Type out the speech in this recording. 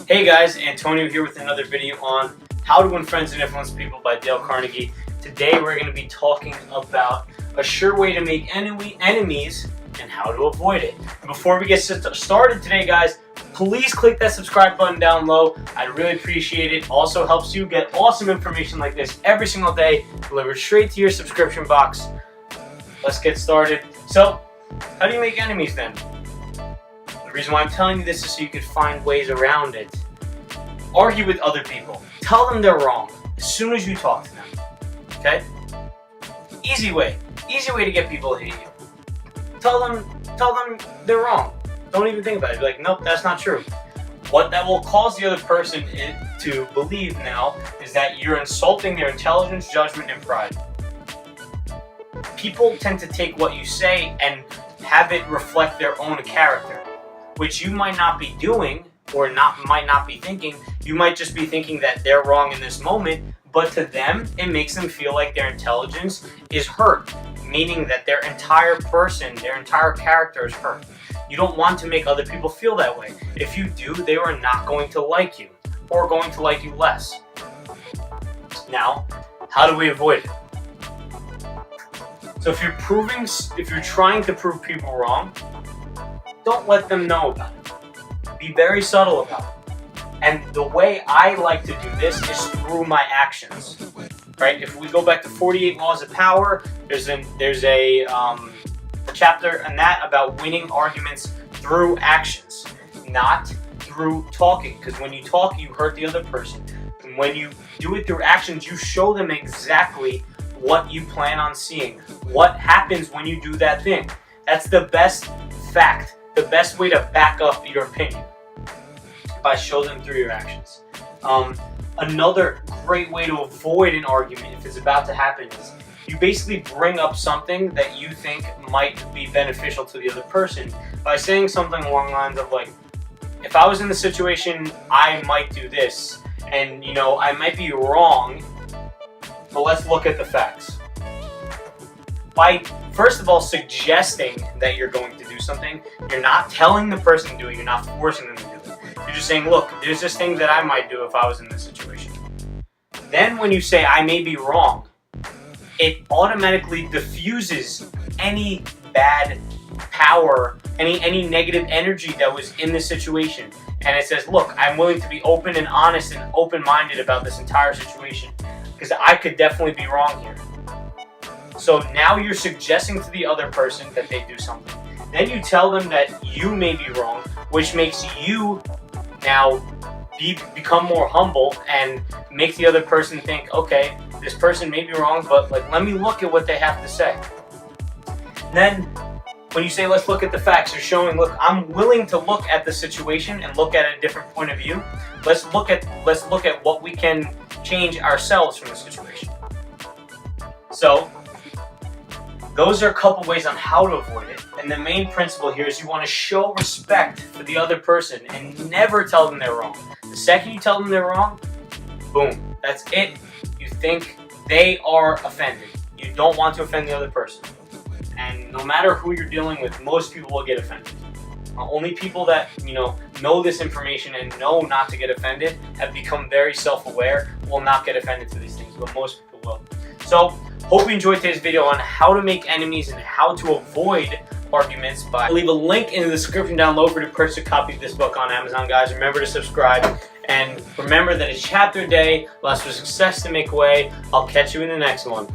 Hey guys, Antonio here with another video on How to Win Friends and Influence People by Dale Carnegie. Today we're going to be talking about a sure way to make enemies and how to avoid it. And before we get started today, guys, please click that subscribe button down low. I'd really appreciate it. Also helps you get awesome information like this every single day delivered straight to your subscription box. Let's get started. So, how do you make enemies then? The reason why I'm telling you this is so you can find ways around it. Argue with other people. Tell them they're wrong as soon as you talk to them. Okay? Easy way to get people to hate you. Tell them they're wrong. Don't even think about it. Be like, nope, that's not true. What that will cause the other person to believe now is that you're insulting their intelligence, judgment, and pride. People tend to take what you say and have it reflect their own character, which you might not be doing or might not be thinking. You might just be thinking that they're wrong in this moment, but to them, it makes them feel like their intelligence is hurt, meaning that their entire person, their entire character is hurt. You don't want to make other people feel that way. If you do, they are not going to like you or going to like you less. Now, how do we avoid it? So if you're trying to prove people wrong, don't let them know about it. Be very subtle about it. And the way I like to do this is through my actions. Right? If we go back to 48 Laws of Power, there's a chapter on that about winning arguments through actions, not through talking. Because when you talk, you hurt the other person. And when you do it through actions, you show them exactly what you plan on seeing. What happens when you do that thing. That's the best fact, the best way to back up your opinion, by show them through your actions. Another great way to avoid an argument if it's about to happen is you basically bring up something that you think might be beneficial to the other person by saying something along the lines of like, if I was in the situation, I might do this, and I might be wrong, but let's look at the facts. By first of all suggesting that you're going to do something, you're not telling the person to do it, you're not forcing them to do it. You're just saying, look, there's this thing that I might do if I was in this situation. Then when you say, I may be wrong, it automatically diffuses any bad power, any negative energy that was in this situation. And it says, look, I'm willing to be open and honest and open-minded about this entire situation, because I could definitely be wrong here. So now you're suggesting to the other person that they do something. Then you tell them that you may be wrong, which makes you now become more humble and make the other person think, okay, this person may be wrong, but let me look at what they have to say. Then when you say, let's look at the facts, you're showing, look, I'm willing to look at the situation and look at a different point of view. Let's look at what we can change ourselves from the situation. So those are a couple ways on how to avoid it. And the main principle here is you want to show respect for the other person and never tell them they're wrong. The second you tell them they're wrong, boom, that's it. You think they are offended. You don't want to offend the other person. And no matter who you're dealing with, most people will get offended. Only people that know this information and know not to get offended, have become very self-aware, will not get offended to these things, but most people will. So, hope you enjoyed today's video on how to make enemies and how to avoid arguments. I'll leave a link in the description down below for you to purchase a copy of this book on Amazon, guys. Remember to subscribe, and remember that a chapter a day allows for success to make way. I'll catch you in the next one.